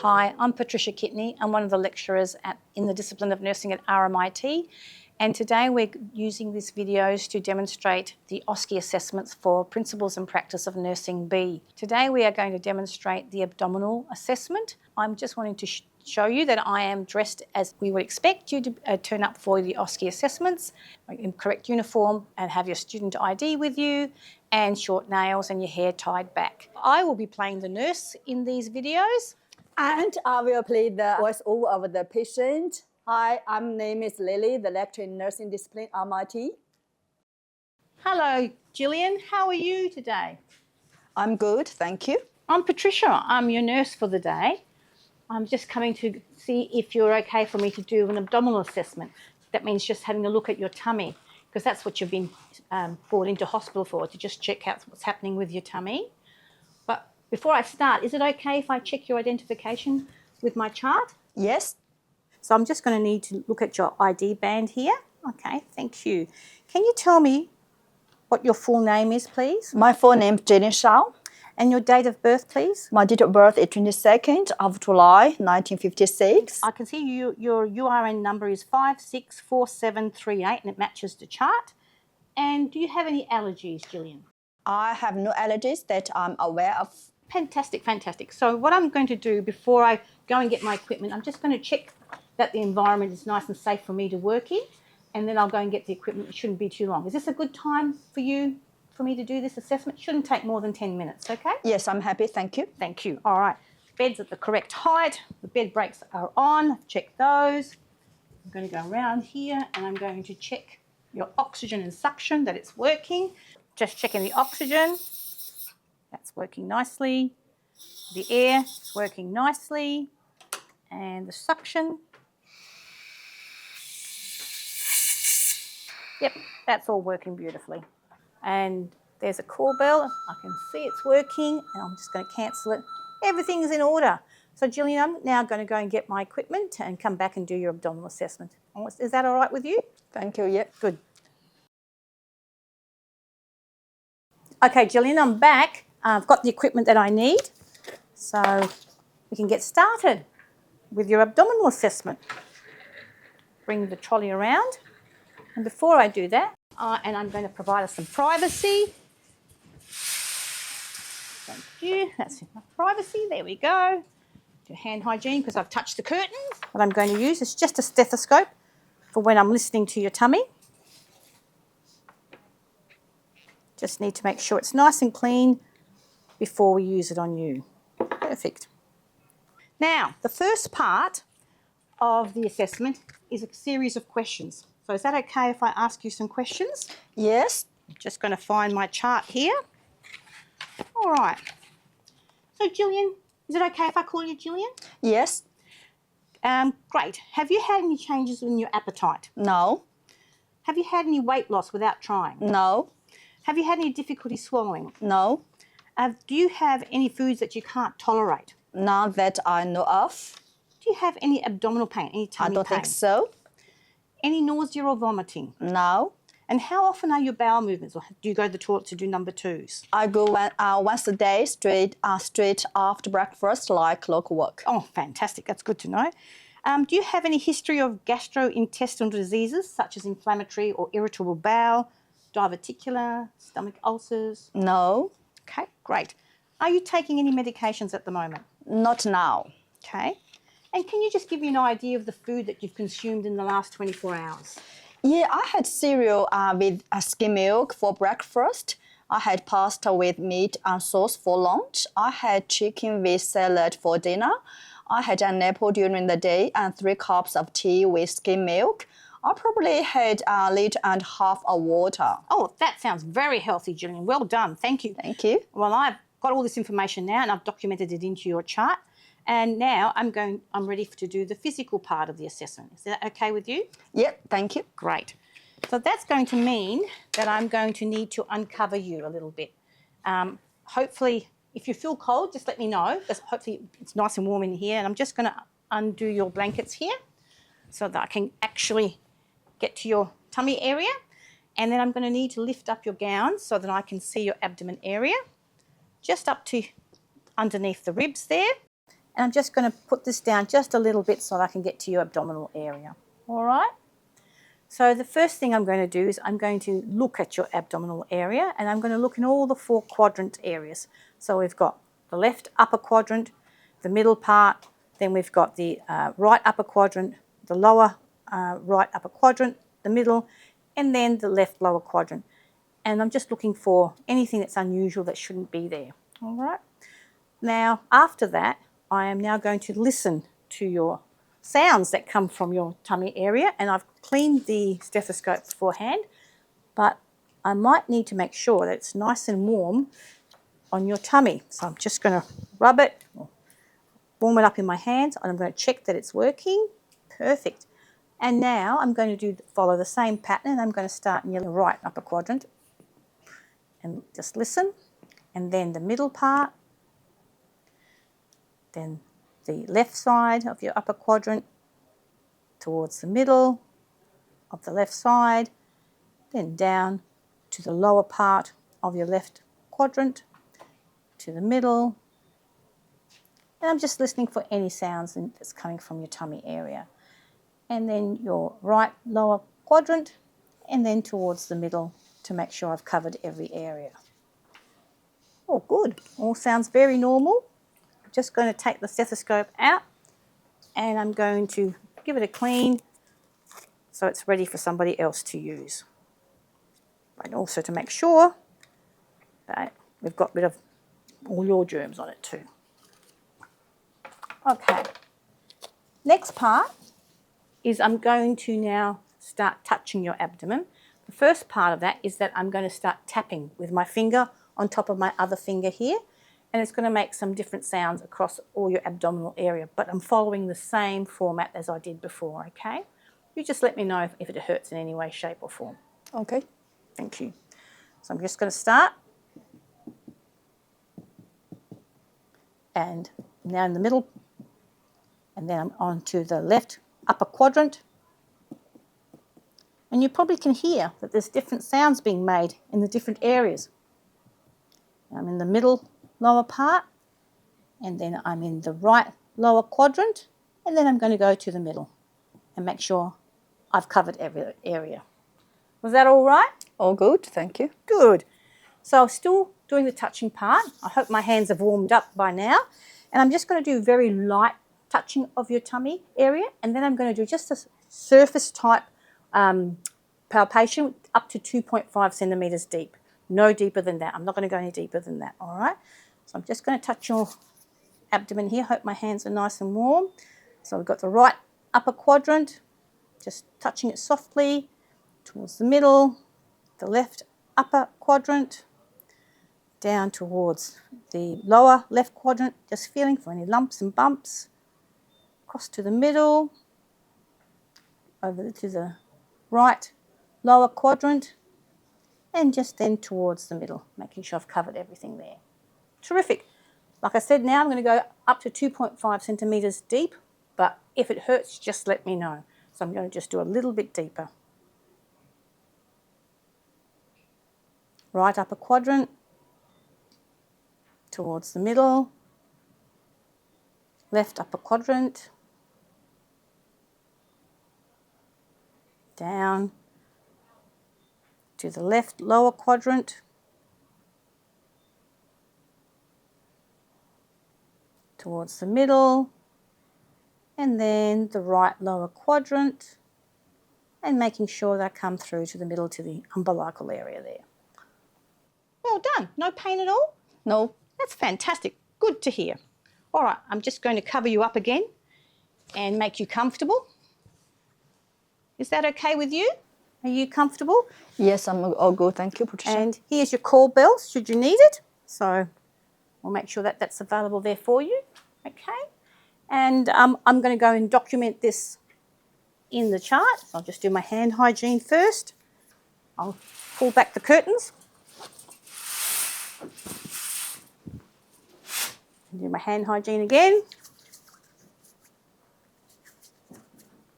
Hi, I'm Patricia Kitney. I'm one of the lecturers in the discipline of nursing at RMIT, and today we're using these videos to demonstrate the OSCE assessments for Principles and Practice of Nursing B. Today we are going to demonstrate the abdominal assessment. I'm just wanting to show you that I am dressed as we would expect you to turn up for the OSCE assessments, in correct uniform, and have your student ID with you, and short nails and your hair tied back. I will be playing the nurse in these videos. And I will play the voiceover of the patient. Hi, my name is Lily, the lecturer in nursing discipline at RMIT. Hello, Gillian. How are you today? I'm good, thank you. I'm Patricia. I'm your nurse for the day. I'm just coming to see if you're okay for me to do an abdominal assessment. That means just having a look at your tummy, because that's what you've been brought into hospital for, to just check out what's happening with your tummy. But before I start, is it okay if I check your identification with my chart? Yes. So I'm just going to need to look at your ID band here. Okay, thank you. Can you tell me what your full name is, please? My full name is Jillian Shao. And your date of birth, please? My date of birth is 22nd of July, 1956. I can see your URN number is 564738 and it matches the chart. And do you have any allergies, Gillian? I have no allergies that I'm aware of. Fantastic, fantastic. So what I'm going to do before I go and get my equipment, I'm just going to check that the environment is nice and safe for me to work in, and then I'll go and get the equipment. It shouldn't be too long. Is this a good time for me to do this assessment? It shouldn't take more than 10 minutes, okay? Yes, I'm happy, thank you. Thank you. All right. Bed's at the correct height. The bed brakes are on. Check those. I'm going to go around here and I'm going to check your oxygen and suction, that it's working. Just checking the oxygen. That's working nicely. The air is working nicely. And the suction. Yep, that's all working beautifully. And there's a call bell. I can see it's working, and I'm just going to cancel it. Everything is in order. So, Gillian, I'm now going to go and get my equipment and come back and do your abdominal assessment. Is that all right with you? Thank you, yeah. Good. Okay, Gillian, I'm back. I've got the equipment that I need. So we can get started with your abdominal assessment. Bring the trolley around. And before I do that, and I'm going to provide us some privacy. Thank you. That's enough privacy. There we go. Do hand hygiene because I've touched the curtains. What I'm going to use is just a stethoscope for when I'm listening to your tummy. Just need to make sure it's nice and clean before we use it on you. Perfect. Now, the first part of the assessment is a series of questions. So is that okay if I ask you some questions? Yes. I'm just going to find my chart here. All right. So, Gillian, is it okay if I call you Gillian? Yes. Great. Have you had any changes in your appetite? No. Have you had any weight loss without trying? No. Have you had any difficulty swallowing? No. Do you have any foods that you can't tolerate? None that I know of. Do you have any abdominal pain, any tummy pain? I don't think so. Any nausea or vomiting? No. And how often are your bowel movements, or do you go to the toilet to do number twos? I go once a day straight after breakfast, like clockwork. Oh, fantastic. That's good to know. Do you have any history of gastrointestinal diseases, such as inflammatory or irritable bowel, diverticular, stomach ulcers? No. Okay, great. Are you taking any medications at the moment? Not now. Okay. And can you just give me an idea of the food that you've consumed in the last 24 hours? Yeah, I had cereal with skim milk for breakfast. I had pasta with meat and sauce for lunch. I had chicken with salad for dinner. I had an apple during the day and 3 cups of tea with skim milk. I probably had 1.5 liters of water. Oh, that sounds very healthy, Gillian. Well done. Thank you. Thank you. Well, I've got all this information now and I've documented it into your chart. And now I'm ready to do the physical part of the assessment. Is that okay with you? Yep, thank you. Great. So that's going to mean that I'm going to need to uncover you a little bit. Hopefully, if you feel cold, just let me know. Hopefully it's nice and warm in here. And I'm just going to undo your blankets here so that I can actually get to your tummy area. And then I'm going to need to lift up your gown so that I can see your abdomen area, just up to underneath the ribs there. And I'm just going to put this down just a little bit so I can get to your abdominal area. All right? So the first thing I'm going to do is I'm going to look at your abdominal area, and I'm going to look in all the 4 quadrant areas. So we've got the left upper quadrant, the middle part, then we've got the right upper quadrant, the lower right upper quadrant, the middle, and then the left lower quadrant. And I'm just looking for anything that's unusual that shouldn't be there. All right? Now, after that, I am now going to listen to your sounds that come from your tummy area, and I've cleaned the stethoscope beforehand, but I might need to make sure that it's nice and warm on your tummy. So I'm just going to rub it, warm it up in my hands, and I'm going to check that it's working. Perfect. And now I'm going to follow the same pattern, and I'm going to start in your right upper quadrant and just listen, and then the middle part, then the left side of your upper quadrant towards the middle of the left side, then down to the lower part of your left quadrant, to the middle. And I'm just listening for any sounds that's coming from your tummy area. And then your right lower quadrant, and then towards the middle to make sure I've covered every area. Oh, good. All sounds very normal. I'm just going to take the stethoscope out, and I'm going to give it a clean so it's ready for somebody else to use. And also to make sure that we've got rid of all your germs on it too. Okay, next part is I'm going to now start touching your abdomen. The first part of that is that I'm going to start tapping with my finger on top of my other finger here, and it's going to make some different sounds across all your abdominal area, but I'm following the same format as I did before, okay? You just let me know if it hurts in any way, shape or form. Okay. Thank you. So I'm just going to start. And now in the middle, and then I'm on to the left upper quadrant. And you probably can hear that there's different sounds being made in the different areas. I'm in the middle lower part, and then I'm in the right lower quadrant, and then I'm going to go to the middle and make sure I've covered every area. Was that all right? All good, thank you. Good. So still doing the touching part. I hope my hands have warmed up by now. And I'm just going to do very light touching of your tummy area, and then I'm going to do just a surface type palpation up to 2.5 centimetres deep. No deeper than that. I'm not going to go any deeper than that, all right? So I'm just going to touch your abdomen here. Hope my hands are nice and warm. So we've got the right upper quadrant, just touching it softly towards the middle, the left upper quadrant, down towards the lower left quadrant, just feeling for any lumps and bumps, across to the middle, over to the right lower quadrant, and just then towards the middle, making sure I've covered everything there. Terrific. Like I said, now I'm going to go up to 2.5 centimetres deep, but if it hurts, just let me know. So I'm going to just do a little bit deeper. Right upper quadrant, towards the middle, left upper quadrant, down to the left lower quadrant, towards the middle, and then the right lower quadrant, and making sure that I come through to the middle to the umbilical area there. Well done. No pain at all? No. That's fantastic. Good to hear. All right, I'm just going to cover you up again and make you comfortable. Is that okay with you? Are you comfortable? Yes, I'm all good. Thank you, Patricia. And here's your call bell should you need it. So we'll make sure that that's available there for you. Okay. And I'm going to go and document this in the chart. I'll just do my hand hygiene first. I'll pull back the curtains. Do my hand hygiene again.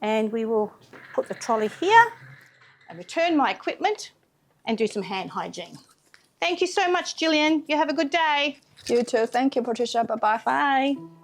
And we will put the trolley here and return my equipment and do some hand hygiene. Thank you so much, Gillian. You have a good day. You too. Thank you, Patricia. Bye-bye. Bye.